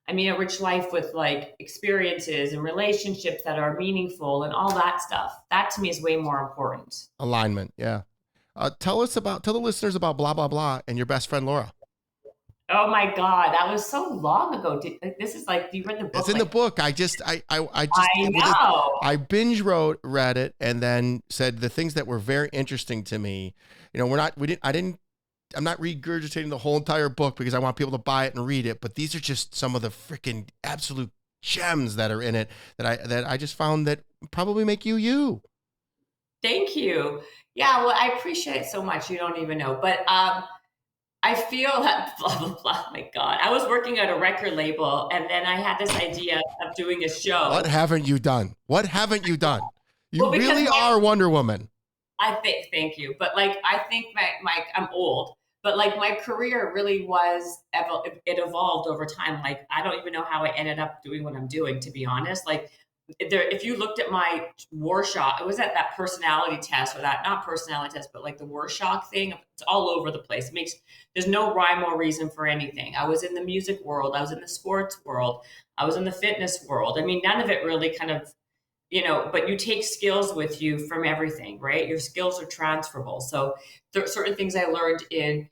I mean a rich life with like experiences and relationships that are meaningful and all that stuff. That to me is way more important. Alignment. Yeah. Tell the listeners about blah, blah, blah and your best friend, Laura. Oh my God, that was so long ago. This is like, you read the book? It's in the book. I know. I binge read it, and then said the things that were very interesting to me. I'm not regurgitating the whole entire book because I want people to buy it and read it, but these are just some of the freaking absolute gems that are in it that I just found that probably make you. Thank you. Yeah, well, I appreciate it so much. You don't even know, but I feel that blah, blah, blah. My God. I was working at a record label, and then I had this idea of doing a show. What haven't you done? You really are Wonder Woman. Thank you. But like, I think I'm old, but like my career really it evolved over time. Like, I don't even know how I ended up doing what I'm doing, to be honest. Like, if you looked at my Rorschach, it was at that personality test, or not personality test, but like the Rorschach thing. It's all over the place. There's no rhyme or reason for anything. I was in the music world. I was in the sports world. I was in the fitness world. I mean, none of it really kind of, but you take skills with you from everything, right? Your skills are transferable. So there are certain things I learned in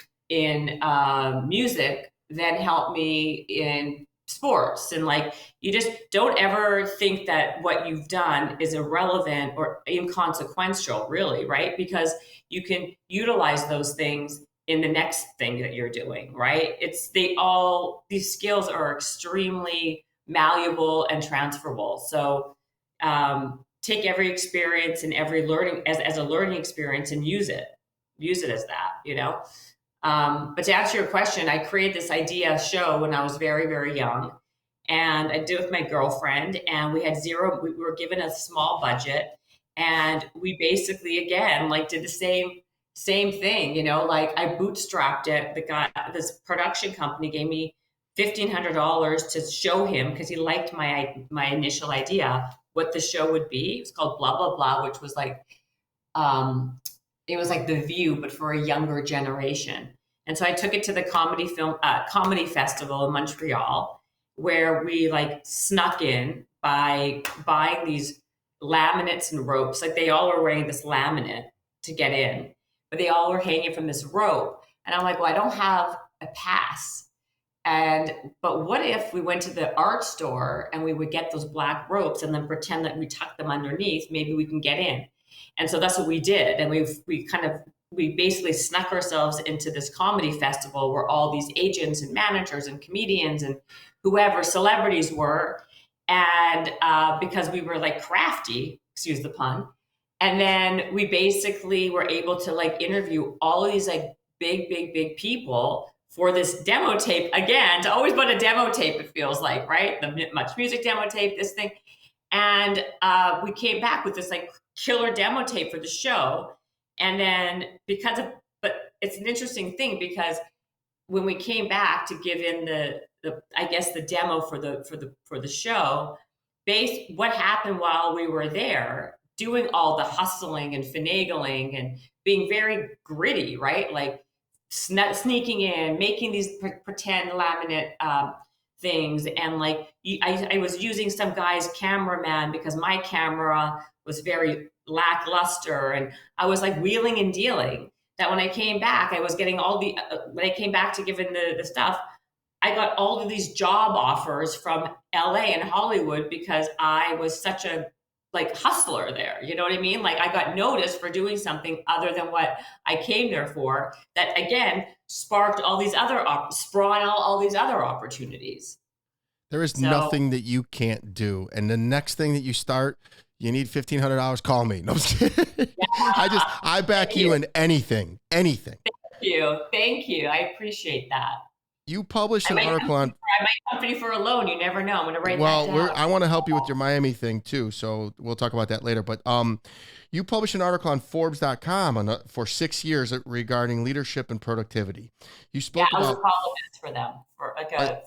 music then help me in sports. And like, you just don't ever think that what you've done is irrelevant or inconsequential, really, right? Because you can utilize those things in the next thing that you're doing, right? These skills are extremely malleable and transferable. So take every experience and every learning as a learning experience and use it as that, But to answer your question, I created this idea show when I was very, very young, and I did it with my girlfriend, and we were given a small budget, and we basically, again, like did the same thing, like I bootstrapped it. This production company gave me $1,500 to show him, because he liked my initial idea, what the show would be. It was called Blah, Blah, Blah, which was like, it was like The View, but for a younger generation. And so I took it to the comedy festival in Montreal, where we like snuck in by buying these laminates and ropes. Like, they all were wearing this laminate. to get in, but they all were hanging from this rope. And I'm like, well, I don't have a pass. But what if we went to the art store and we would get those black ropes and then pretend that we tuck them underneath, maybe we can get in. And so that's what we did. And we basically snuck ourselves into this comedy festival where all these agents and managers and comedians and whoever celebrities were. And because we were like crafty, excuse the pun. And then we basically were able to like interview all of these like big people for this demo tape. Again, to always put a demo tape, it feels like, right? The Much Music demo tape, this thing. And we came back with this like killer demo tape for the show. And then but it's an interesting thing because when we came back to give in the demo for the show, what happened while we were there, doing all the hustling and finagling and being very gritty, right? Like sneaking in, making these pretend laminate things. And like, I was using some guy's cameraman because my camera was very lackluster. And I was like wheeling and dealing that when I came back, I was getting when I came back to give in the stuff, I got all of these job offers from LA and Hollywood because I was such a like hustler there. You know what I mean? Like I got noticed for doing something other than what I came there for, that again sparked all these other spawned all these other opportunities. There is nothing that you can't do. And the next thing that you start, you need $1,500, call me. No, I'm just kidding. Yeah. I back you in anything. Thank you. I appreciate that. You published an article on. I might come to you for a loan. You never know. I'm going to write that down. I want to help you with your Miami thing too, so we'll talk about that later. But you published an article on Forbes.com for 6 years regarding leadership and productivity. You spoke about. I was a columnist for them, for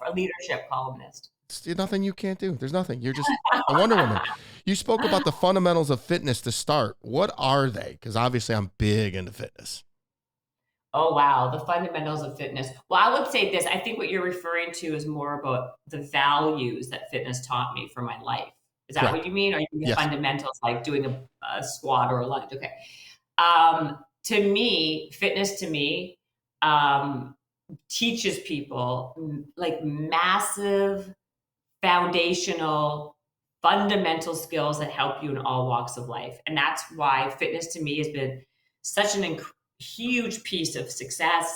a leadership columnist. There's nothing you can't do. There's nothing. You're just a Wonder Woman. You spoke about the fundamentals of fitness to start. What are they? Because obviously I'm big into fitness. Oh, wow. The fundamentals of fitness. Well, I would say this. I think what you're referring to is more about the values that fitness taught me for my life. Is that Correct. What you mean? Or you mean fundamentals like doing a squat or a lunge? Okay. Fitness to me teaches people like massive foundational fundamental skills that help you in all walks of life. And that's why fitness to me has been such an huge piece of success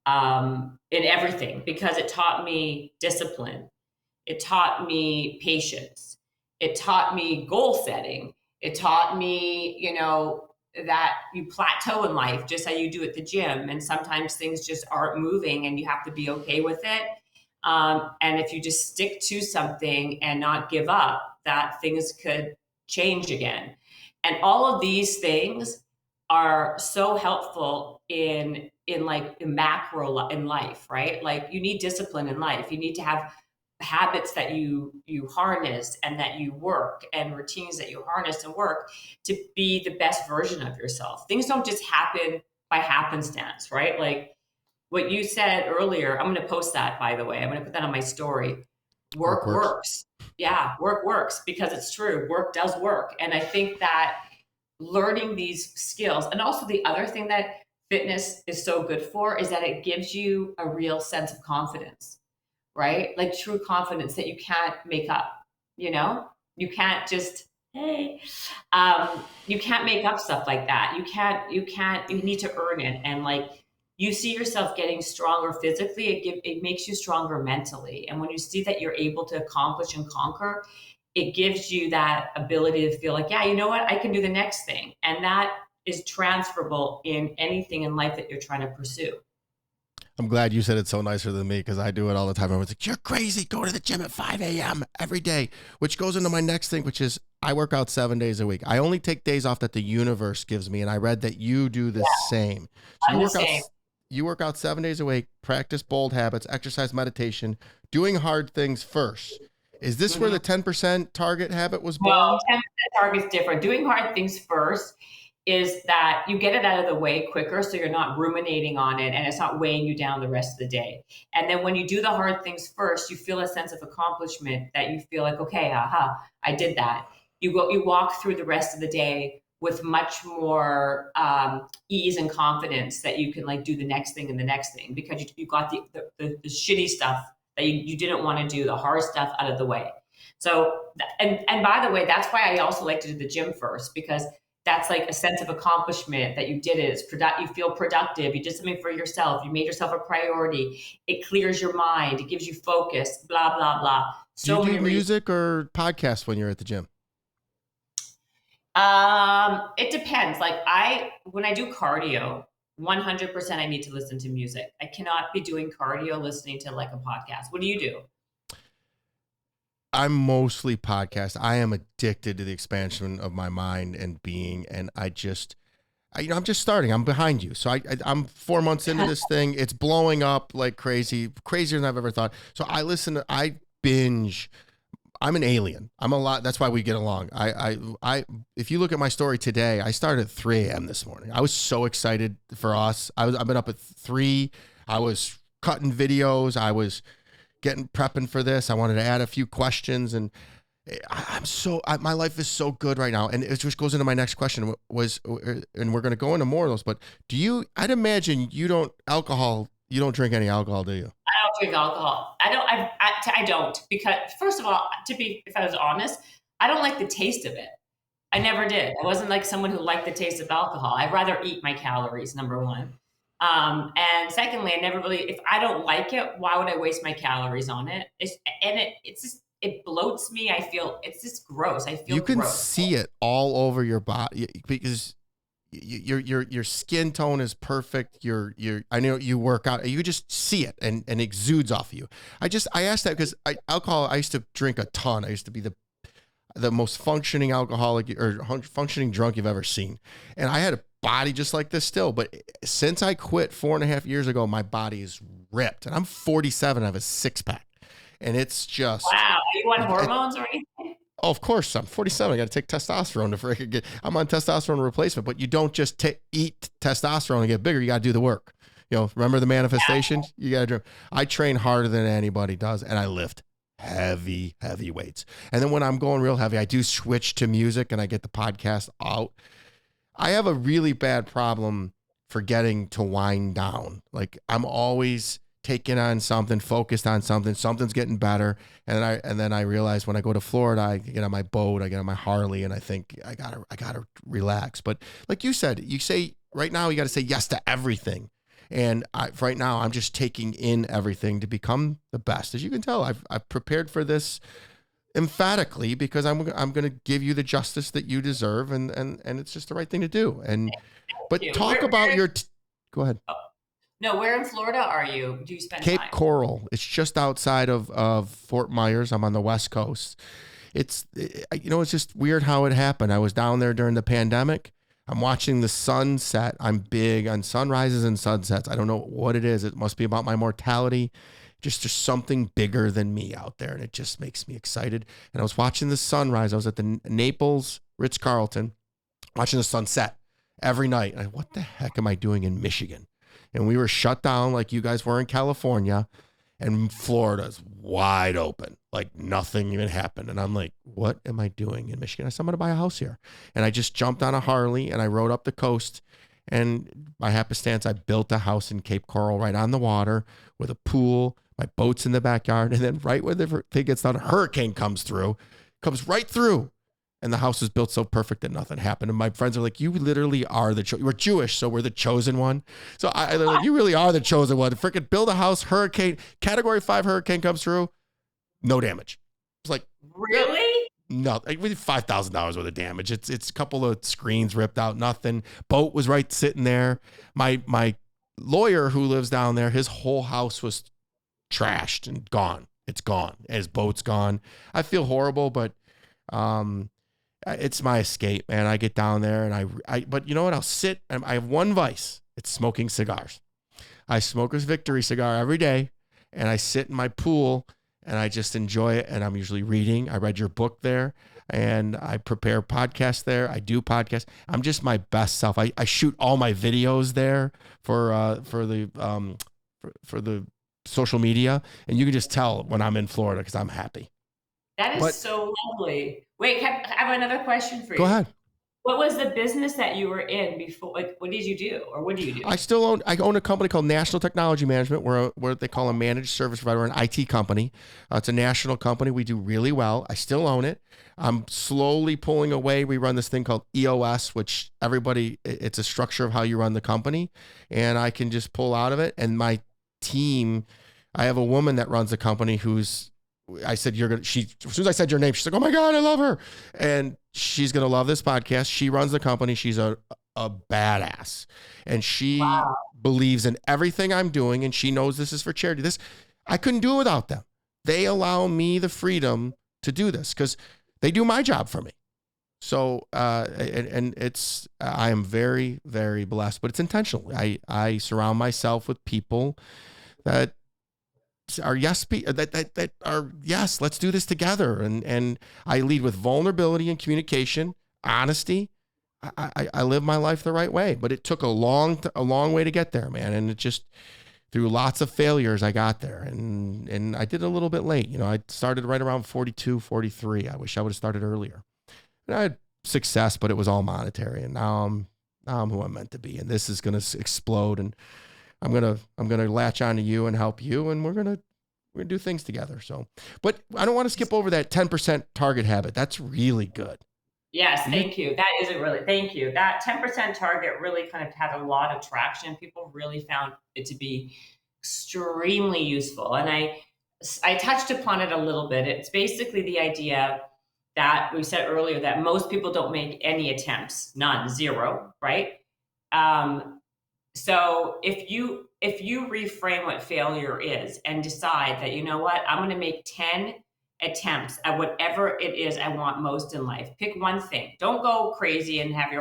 in everything, because it taught me discipline. It taught me patience. It taught me goal setting. It taught me, that you plateau in life just how you do at the gym. And sometimes things just aren't moving and you have to be okay with it. And if you just stick to something and not give up, that things could change again. And all of these things are so helpful in macro in life, right? Like you need discipline in life. You need to have habits that you harness and that you work, and routines that you harness and work to be the best version of yourself. Things don't just happen by happenstance, right? Like what you said earlier, I'm going to post that, by the way. I'm going to put that on my story. Work works. Yeah, work works, because it's true. Work does work. And I think that learning these skills, and also the other thing that fitness is so good for, is that it gives you a real sense of confidence, right? Like true confidence that you can't make up, you can't just, you can't make up stuff like that. You need to earn it. And like, you see yourself getting stronger physically, it makes you stronger mentally. And when you see that you're able to accomplish and conquer, it gives you that ability to feel like, yeah, you know what, I can do the next thing. And that is transferable in anything in life that you're trying to pursue. I'm glad you said it so nicer than me, because I do it all the time. Everyone's like, you're crazy. Go to the gym at 5 a.m. every day, which goes into my next thing, which is I work out 7 days a week. I only take days off that the universe gives me. And I read that you do the same. So you work out 7 days a week, practice bold habits, exercise, meditation, doing hard things first. Is this where the 10% target habit was born? No, 10% target is different. Doing hard things first is that you get it out of the way quicker, so you're not ruminating on it and it's not weighing you down the rest of the day. And then when you do the hard things first, you feel a sense of accomplishment that you feel like, okay, I did that. You walk through the rest of the day with much more ease and confidence that you can like do the next thing and the next thing, because you got the shitty stuff that you didn't want to do, the hard stuff out of the way. So, and by the way, that's why I also like to do the gym first, because that's like a sense of accomplishment that you did it. You feel productive. You did something for yourself. You made yourself a priority. It clears your mind. It gives you focus, blah, blah, blah. So do you do music or podcasts when you're at the gym? It depends. Like when I do cardio, 100% I need to listen to music. I cannot be doing cardio listening to like a podcast. What do you do? I'm mostly podcast. I am addicted to the expansion of my mind and being, and I'm just starting. I'm behind you. So I'm 4 months into this thing. It's blowing up like crazy, crazier than I've ever thought. So I binge. I'm an alien. I'm a lot. That's why we get along. If you look at my story today, I started at 3 a.m. this morning. I was so excited for us. I've been up at 3. I was cutting videos. I was prepping for this. I wanted to add a few questions, and my life is so good right now. And it just goes into my next question and we're going to go into more of those, but I'd imagine you don't drink any alcohol, do you? I don't drink alcohol. I don't, because first of all, if I was honest, I don't like the taste of it. I never did. I wasn't like someone who liked the taste of alcohol. I'd rather eat my calories, number one. And secondly, if I don't like it, why would I waste my calories on it? It bloats me. I feel it's just gross. I feel you can gross. See it all over your body because your skin tone is perfect. I know you work out. You just see it and it exudes off of you. I asked that because alcohol, I used to drink a ton. I used to be the most functioning alcoholic or functioning drunk you've ever seen. And I had a body just like this still, but since I quit 4.5 years ago, my body is ripped, and I'm 47. I have a 6-pack, and it's just wow. Are you on hormones or anything? Oh, of course, I'm 47. I got to take testosterone to freaking get. I'm on testosterone replacement, but you don't just eat testosterone and get bigger. You got to do the work. Remember the manifestation? You got to do. I train harder than anybody does, and I lift heavy weights. And then when I'm going real heavy, I do switch to music, and I get the podcast out. I have a really bad problem forgetting to wind down. Like I'm always taking on something, focused on something, something's getting better. And then I realize when I go to Florida, I get on my boat, I get on my Harley, and I think I gotta relax. But like you said, you say right now, you got to say yes to everything. And right now I'm just taking in everything to become the best. As you can tell, I've prepared for this emphatically because I'm going to give you the justice that you deserve, and it's just the right thing to do. But talk about go ahead. No, where in Florida are you? Do you spend Cape time? Coral. It's just outside of Fort Myers. I'm on the West Coast. It's just weird how it happened. I was down there during the pandemic. I'm watching the sunset. I'm big on sunrises and sunsets. I don't know what it is. It must be about my mortality. Just something bigger than me out there, and it just makes me excited. And I was watching the sunrise. I was at the Naples Ritz-Carlton watching the sunset every night. And what the heck am I doing in Michigan? And we were shut down like you guys were in California, and Florida's wide open, like nothing even happened. And I'm like, what am I doing in Michigan? I said, I'm going to buy a house here. And I just jumped on a Harley and I rode up the coast. And by happenstance, I built a house in Cape Coral right on the water with a pool, my boat's in the backyard. And then right when the thing gets done, a hurricane comes right through. And the house is built so perfect that nothing happened. And my friends are like, you literally are we're Jewish, so we're the chosen one. So they're like, you really are the chosen one. Freaking build a house, hurricane, category 5 hurricane comes through, no damage. It's like, really? No, like $5,000 worth of damage. It's a couple of screens ripped out, nothing. Boat was right sitting there. My lawyer who lives down there, his whole house was trashed and gone. It's gone. His boat's gone. I feel horrible, but it's my escape, man. I get down there and but you know what? I'll sit and I have one vice. It's smoking cigars. I smoke a Victory cigar every day, and I sit in my pool and I just enjoy it. And I'm usually reading. I read your book there, and I prepare podcasts there. I do podcasts. I'm just my best self. I shoot all my videos there for the social media, and you can just tell when I'm in Florida because I'm happy. That is so lovely. Wait, I have another question for you. Go ahead. What was the business that you were in before? Like, what did you do, or what do you do? I own a company called National Technology Management. We're what they call a managed service provider, an IT company. It's a national company. We do really well. I still own it. I'm slowly pulling away. We run this thing called EOS, which it's a structure of how you run the company, and I can just pull out of it. And my team, I have a woman that runs the company I said, as soon as I said your name, she's like, oh my God, I love her. And she's going to love this podcast. She runs the company. She's a badass, and she believes in everything I'm doing. And she knows this is for charity. I couldn't do it without them. They allow me the freedom to do this because they do my job for me. So, I am very, very blessed, but it's intentional. I surround myself with people that are that are yes, let's do this together. And I lead with vulnerability and communication, honesty. I live my life the right way, but it took a long way to get there, man. And it just through lots of failures, I got there, and I did it a little bit late. I started right around 42, 43. I wish I would have started earlier. And I had success, but it was all monetary. And now I'm who I'm meant to be. And this is going to explode. And I'm gonna latch on to you and help you, and we're gonna do things together. So, but I don't want to skip over that 10% target habit. That's really good. Yes, thank you. That isn't really, thank you. That 10% target really kind of had a lot of traction. People really found it to be extremely useful, and I touched upon it a little bit. It's basically the idea that we said earlier that most people don't make any attempts, none, zero, right? So if you reframe what failure is and decide that, you know what, I'm going to make 10 attempts at whatever it is I want most in life. Pick one thing. Don't go crazy and have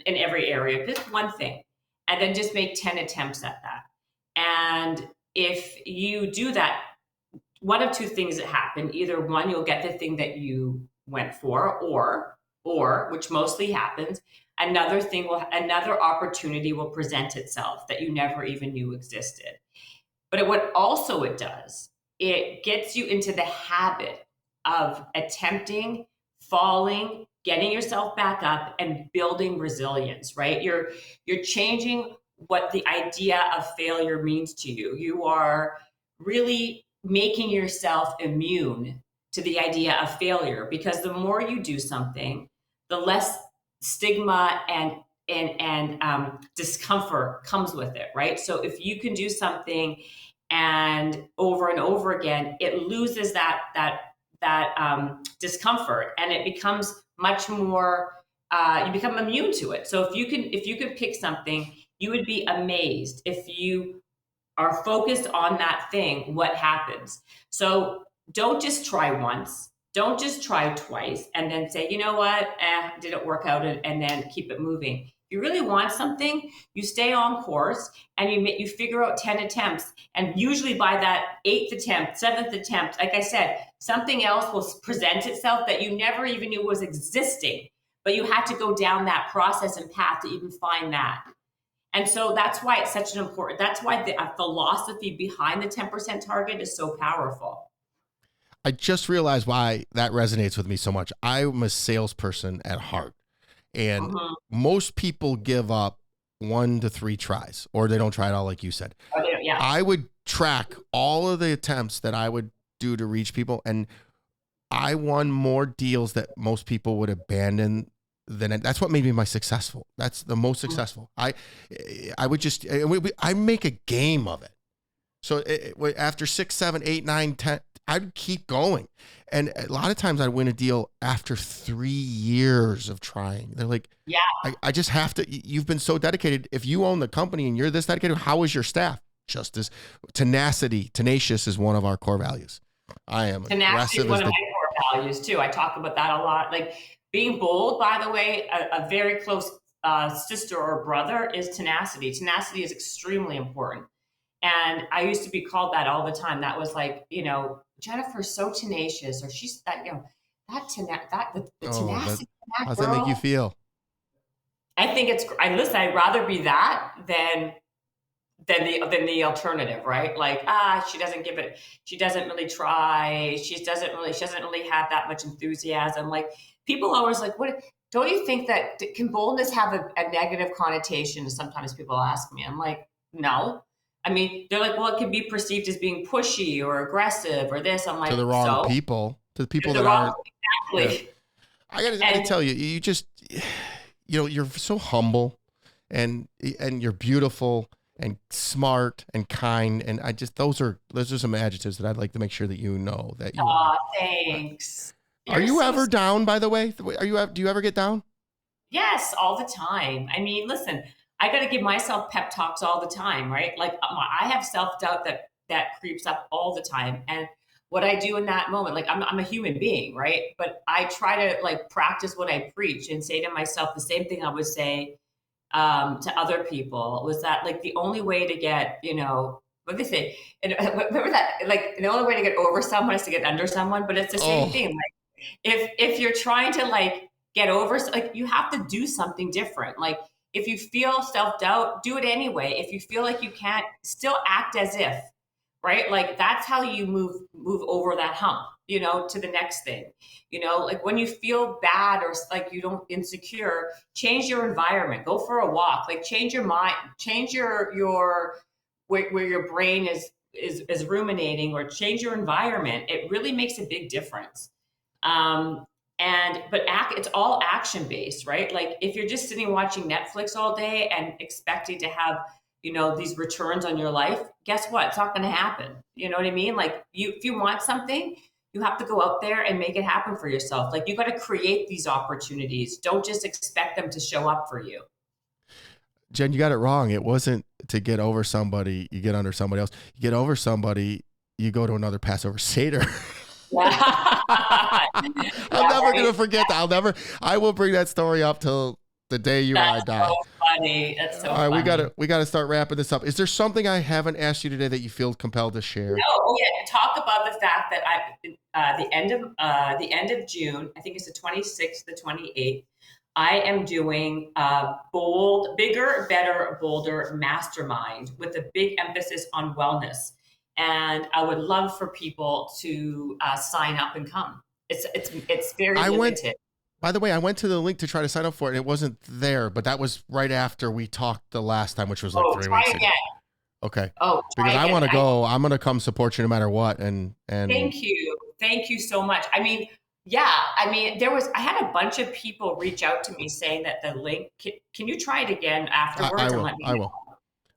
in every area. Pick one thing and then just make 10 attempts at that. And if you do that, one of two things that happen. Either one, you'll get the thing that you went for, or which mostly happens, another opportunity will present itself that you never even knew existed. But what also it does, it gets you into the habit of attempting, falling, getting yourself back up, and building resilience, right? You're changing what the idea of failure means to you. You are really making yourself immune to the idea of failure, because the more you do something, the less stigma and discomfort comes with it, right? So if you can do something and over again, it loses that discomfort, and it becomes much more. You become immune to it. So if you can pick something, you would be amazed if you are focused on that thing, what happens. So don't just try once. Don't just try twice and then say, you know what, didn't work out, and then keep it moving. If you really want something, you stay on course and you figure out 10 attempts. And usually by that 8th attempt, 7th attempt, like I said, something else will present itself that you never even knew was existing. But you had to go down that process and path to even find that. And so that's why it's such an important, that's why the philosophy behind the 10% target is so powerful. I just realized why that resonates with me so much. I'm a salesperson at heart, and most people give up 1 to 3 tries, or they don't try at all, like you said. Yeah. I would track all of the attempts that I would do to reach people, and I won more deals that most people would abandon. That's what made me successful. That's the most successful. I make a game of it. So after 6, 7, 8, 9, 10, I'd keep going. And a lot of times I'd win a deal after 3 years of trying. They're like, yeah, I just have to, you've been so dedicated. If you own the company and you're this dedicated, how is your staff? Just as tenacious is one of our core values. I am tenacity is one of my core values too. I talk about that a lot. Like, being bold, by the way, a very close sister or brother is tenacity. Tenacity is extremely important. And I used to be called that all the time. That was like, Jennifer's so tenacious, or she's that, the tenacity. How does that make you feel? I think I'd rather be that than the alternative, right? Like, she doesn't give it, she doesn't really try, she doesn't really have that much enthusiasm. Like, people always like, what, don't you think that can boldness have a negative connotation? Sometimes people ask me. I'm like, no. I mean, they're like, well, it can be perceived as being pushy or aggressive or this. I'm like, to the wrong people, to the people that aren't. Exactly. Yeah. I gotta tell you, you just, you're so humble, and you're beautiful and smart and kind, and those are some adjectives that I'd like to make sure that you know that you. Thanks. Are you ever down, by the way? Do you ever get down? Yes, all the time. I mean, listen, I got to give myself pep talks all the time, right? Like I have self-doubt that creeps up all the time. And what I do in that moment, like I'm a human being, right? But I try to like practice what I preach and say to myself the same thing I would say to other people, was that like the only way to get, what they say, and remember that, like the only way to get over someone is to get under someone, but it's the same thing. Like if you're trying to like get over, like you have to do something different. Like if you feel self-doubt, do it anyway. If you feel like you can't, still act as if, right? Like that's how you move over that hump, to the next thing. Like when you feel bad or like you don't insecure, change your environment, go for a walk, like change your mind, change your where your brain is ruminating, or change your environment. It really makes a big difference. It's all action based, right? Like if you're just sitting watching Netflix all day and expecting to have, these returns on your life, guess what? It's not going to happen. You know what I mean? Like if you want something, you have to go out there and make it happen for yourself. Like you got to create these opportunities. Don't just expect them to show up for you. Jen, you got it wrong. It wasn't to get over somebody, you get under somebody else. You get over somebody, you go to another Passover Seder. I'm never going to forget that. I will bring that story up till the day you and I die. So funny. That's so All right, funny. we got to start wrapping this up. Is there something I haven't asked you today that you feel compelled to share? No. Oh yeah. Talk about the fact that the end of June, I think it's the 26th, the 28th, I am doing bigger, better, bolder mastermind with a big emphasis on wellness. And I would love for people to sign up and come. It's very limited. By the way, I went to the link to try to sign up for it, and it wasn't there. But that was right after we talked the last time, which was like 3 weeks ago. Okay. Because I want to go. I'm going to come support you no matter what. And thank you so much. I mean, yeah. I mean, I had a bunch of people reach out to me saying that the link. Can you try it again afterwards? I will.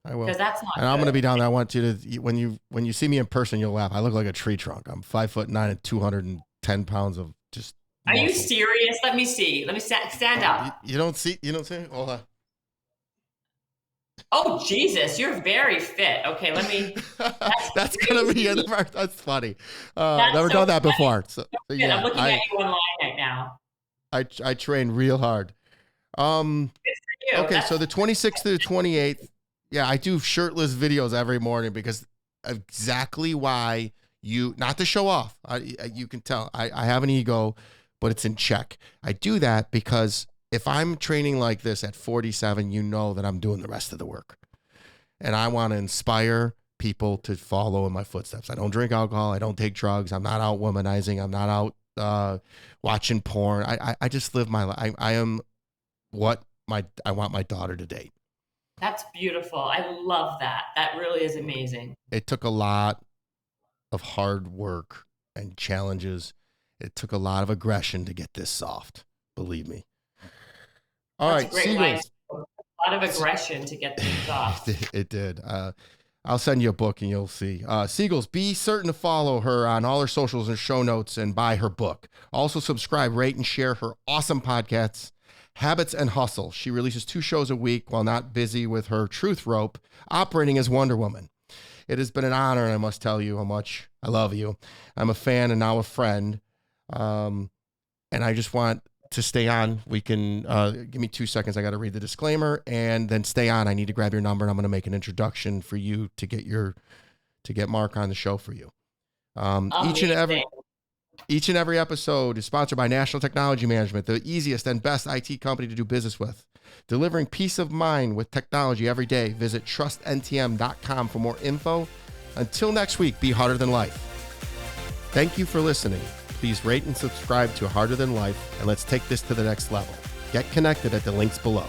Because that's not. And I'm going to be down there. I want you to, when you see me in person, you'll laugh. I look like a tree trunk. I'm 5'9" and 210 pounds of just. Are you serious? Let me see. Let me stand up. You don't see? Hold on. Oh, Jesus. You're very fit. Okay, let me. That's going to be in the. That's funny. Never done that before. So yeah, I'm looking at you online right now. I train real hard. Okay, so the 26th to the 28th. Yeah, I do shirtless videos every morning because exactly why not to show off. You can tell I have an ego, but it's in check. I do that because if I'm training like this at 47, you know that I'm doing the rest of the work. And I want to inspire people to follow in my footsteps. I don't drink alcohol. I don't take drugs. I'm not out womanizing. I'm not out watching porn. I just live my life. I am what I want my daughter to date. That's beautiful. I love that. That really is amazing. It took a lot of hard work and challenges. It took a lot of aggression to get this soft. Believe me. All right, Seagulls. A lot of aggression to get things soft. It did. I'll send you a book and you'll see. Seagulls, be certain to follow her on all her socials and show notes and buy her book. Also subscribe, rate, and share her awesome podcasts, Habits and Hustle. She releases 2 shows a week while not busy with her truth rope, operating as Wonder Woman. It has been an honor, and I must tell you how much I love you. I'm a fan and now a friend. And I just want to stay on. We can give me 2 seconds. I got to read the disclaimer and then stay on. I need to grab your number, and I'm going to make an introduction for you to get Mark on the show for you. Each and every episode is sponsored by National Technology Management, the easiest and best IT company to do business with. Delivering peace of mind with technology every day. Visit trustntm.com for more info. Until next week, be harder than life. Thank you for listening. Please rate and subscribe to Harder Than Life, and let's take this to the next level. Get connected at the links below.